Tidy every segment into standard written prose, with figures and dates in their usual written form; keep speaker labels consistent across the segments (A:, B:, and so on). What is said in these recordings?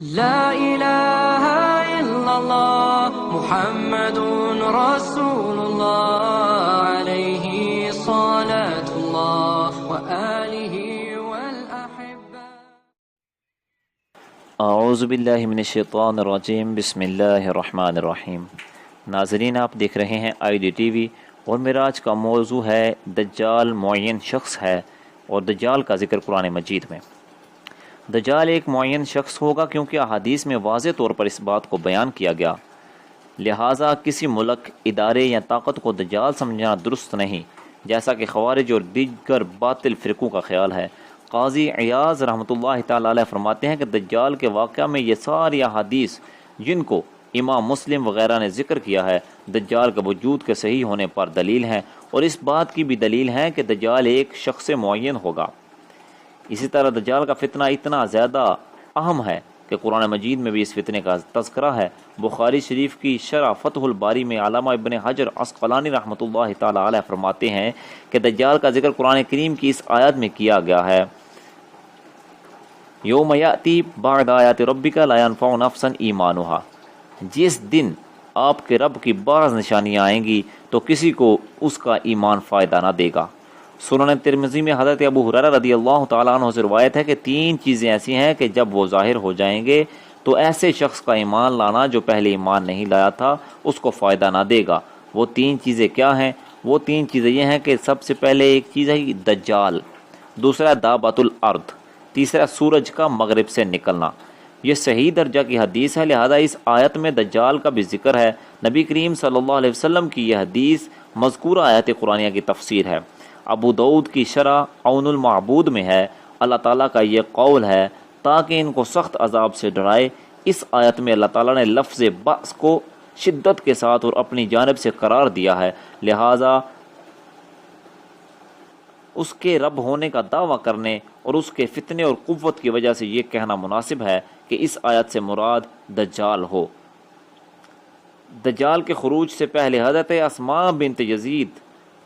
A: لا إله إلا الله محمد رسول الله عليه صلاة الله وآله والأحبة.
B: اعوذ باللہ من الشیطان الرجیم، بسم اللہ الرحمن الرحیم۔ ناظرین، آپ دیکھ رہے ہیں آئی ڈی ٹی وی، اور میرا آج کا موضوع ہے دجال معین شخص ہے، اور دجال کا ذکر قرآن مجید میں۔ دجال ایک معین شخص ہوگا کیونکہ احادیث میں واضح طور پر اس بات کو بیان کیا گیا، لہٰذا کسی ملک، ادارے یا طاقت کو دجال سمجھنا درست نہیں، جیسا کہ خوارج اور دیگر باطل فرقوں کا خیال ہے۔ قاضی عیاض رحمۃ اللہ تعالی علیہ فرماتے ہیں کہ دجال کے واقعہ میں یہ ساری احادیث جن کو امام مسلم وغیرہ نے ذکر کیا ہے، دجال کے وجود کے صحیح ہونے پر دلیل ہیں، اور اس بات کی بھی دلیل ہے کہ دجال ایک شخص معین ہوگا۔ اسی طرح دجال کا فتنہ اتنا زیادہ اہم ہے کہ قرآن مجید میں بھی اس فتنے کا تذکرہ ہے۔ بخاری شریف کی شرح فتح الباری میں علامہ ابن حجر عسقلانی رحمۃ اللہ تعالی علیہ فرماتے ہیں کہ دجال کا ذکر قرآن کریم کی اس آیت میں کیا گیا ہے، یوم یاتی بعد آیات ربک لا ینفع نفسا ایمانھا، جس دن آپ کے رب کی بعض نشانیاں آئیں گی تو کسی کو اس کا ایمان فائدہ نہ دے گا۔ سنن ترمذی میں حضرت ابو ہریرہ رضی اللہ تعالیٰ عنہ سے روایت ہے کہ 3 چیزیں ایسی ہیں کہ جب وہ ظاہر ہو جائیں گے تو ایسے شخص کا ایمان لانا جو پہلے ایمان نہیں لایا تھا اس کو فائدہ نہ دے گا۔ وہ 3 چیزیں کیا ہیں؟ وہ 3 چیزیں یہ ہیں کہ سب سے پہلے ایک چیز ہے دجال، دوسرا دابۃ الارض، تیسرا سورج کا مغرب سے نکلنا۔ یہ صحیح درجہ کی حدیث ہے، لہذا اس آیت میں دجال کا بھی ذکر ہے۔ نبی کریم صلی اللہ علیہ وسلم کی یہ حدیث مذکورہ آیت قرآنیہ کی تفسیر ہے۔ ابو داؤد کی شرح عون المعبود میں ہے، اللہ تعالیٰ کا یہ قول ہے تاکہ ان کو سخت عذاب سے ڈرائے۔ اس آیت میں اللہ تعالیٰ نے لفظ بأس کو شدت کے ساتھ اور اپنی جانب سے قرار دیا ہے، لہٰذا اس کے رب ہونے کا دعویٰ کرنے اور اس کے فتنے اور قوت کی وجہ سے یہ کہنا مناسب ہے کہ اس آیت سے مراد دجال ہو۔ دجال کے خروج سے پہلے حضرت اسماء بنت یزید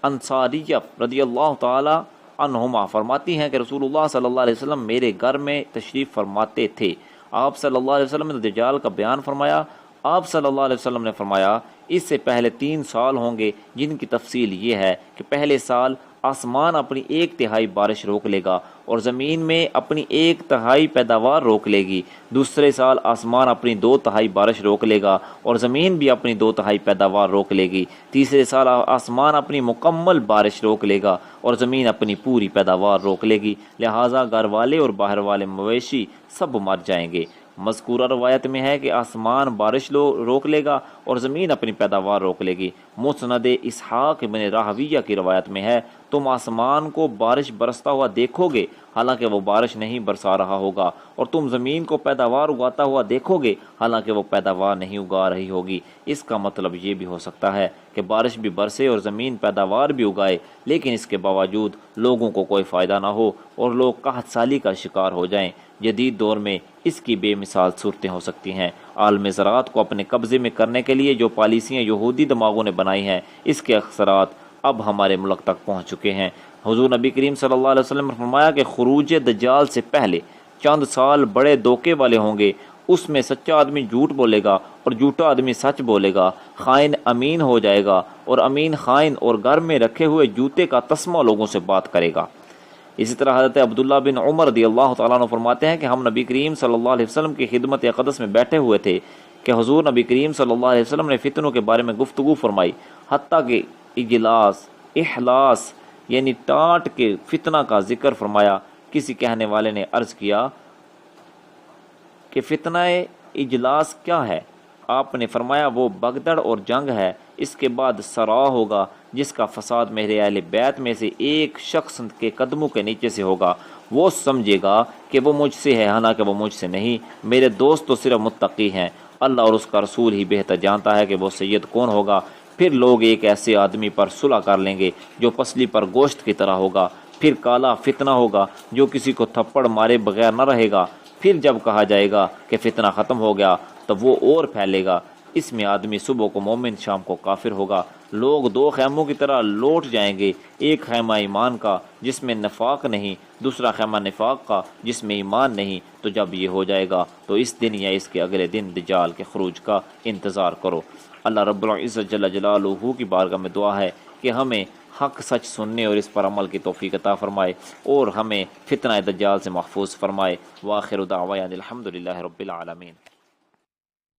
B: انصاریہ رضی اللہ تعالی عنہما فرماتی ہیں کہ رسول اللہ صلی اللہ علیہ وسلم میرے گھر میں تشریف فرماتے تھے۔ آپ صلی اللہ علیہ وسلم نے دجال کا بیان فرمایا۔ آپ صلی اللہ علیہ وسلم نے فرمایا اس سے پہلے 3 سال ہوں گے، جن کی تفصیل یہ ہے کہ پہلے سال آسمان اپنی 1/3 بارش روک لے گا اور زمین میں اپنی 1/3 پیداوار روک لے گی۔ دوسرے سال آسمان اپنی 2/3 بارش روک لے گا اور زمین بھی اپنی 2/3 پیداوار روک لے گی۔ تیسرے سال آسمان اپنی مکمل بارش روک لے گا اور زمین اپنی پوری پیداوار روک لے گی، لہٰذا گھر والے اور باہر والے مویشی سب مر جائیں گے۔ مذکورہ روایت میں ہے کہ آسمان بارش روک لے گا اور زمین اپنی پیداوار روک لے گی۔ مسند اسحاق بن راہویہ کی روایت میں ہے تم آسمان کو بارش برستا ہوا دیکھو گے حالانکہ وہ بارش نہیں برسا رہا ہوگا، اور تم زمین کو پیداوار اگاتا ہوا دیکھو گے حالانکہ وہ پیداوار نہیں اگا رہی ہوگی۔ اس کا مطلب یہ بھی ہو سکتا ہے کہ بارش بھی برسے اور زمین پیداوار بھی اگائے، لیکن اس کے باوجود لوگوں کو کوئی فائدہ نہ ہو اور لوگ قحط سالی کا شکار ہو جائیں۔ جدید دور میں اس کی بے مثال صورتیں ہو سکتی ہیں۔ عالم زراعت کو اپنے قبضے میں کرنے کے لیے جو پالیسیاں یہودی دماغوں نے بنائی ہیں، اس کے اثرات اب ہمارے ملک تک پہنچ چکے ہیں۔ حضور نبی کریم صلی اللہ علیہ وسلم نے فرمایا کہ خروج دجال سے پہلے چند سال بڑے دھوکے والے ہوں گے، اس میں سچا آدمی جھوٹ بولے گا اور جھوٹا آدمی سچ بولے گا، خائن امین ہو جائے گا اور امین خائن، اور گھر میں رکھے ہوئے جوتے کا تسمہ لوگوں سے بات کرے گا۔ اسی طرح حضرت عبداللہ بن عمر رضی اللہ تعالیٰ عنہ فرماتے ہیں کہ ہم نبی کریم صلی اللہ علیہ وسلم کی خدمت اقدس میں بیٹھے ہوئے تھے کہ حضور نبی کریم صلی اللہ علیہ وسلم نے فتنوں کے بارے میں گفتگو فرمائی، حتیٰ کہ احلاس یعنی ٹاٹ کے فتنہ کا ذکر فرمایا۔ کسی کہنے والے نے عرض کیا کہ فتنہ اجلاس کیا ہے؟ آپ نے فرمایا وہ بگدڑ اور جنگ ہے، اس کے بعد سرا ہوگا جس کا فساد میرے اہل بیت میں سے ایک شخص کے قدموں کے نیچے سے ہوگا، وہ سمجھے گا کہ وہ مجھ سے ہے حالانکہ وہ مجھ سے نہیں، میرے دوست تو صرف متقی ہیں، اللہ اور اس کا رسول ہی بہتر جانتا ہے کہ وہ سید کون ہوگا۔ پھر لوگ ایک ایسے آدمی پر صلح کر لیں گے جو پسلی پر گوشت کی طرح ہوگا، پھر کالا فتنہ ہوگا جو کسی کو تھپڑ مارے بغیر نہ رہے گا، پھر جب کہا جائے گا کہ فتنہ ختم ہو گیا تو وہ اور پھیلے گا، اس میں آدمی صبح کو مومن شام کو کافر ہوگا۔ لوگ دو خیموں کی طرح لوٹ جائیں گے، ایک خیمہ ایمان کا جس میں نفاق نہیں، دوسرا خیمہ نفاق کا جس میں ایمان نہیں۔ تو جب یہ ہو جائے گا تو اس دن یا اس کے اگلے دن دجال کے خروج کا انتظار کرو۔ اللہ رب العزت جل جلالہ کی بارگاہ میں دعا ہے کہ ہمیں حق سچ سننے اور اس پر عمل کی توفیق عطا فرمائے اور ہمیں فتنہ دجال سے محفوظ فرمائے۔ وآخر دعوانا الحمدللہ رب العالمین۔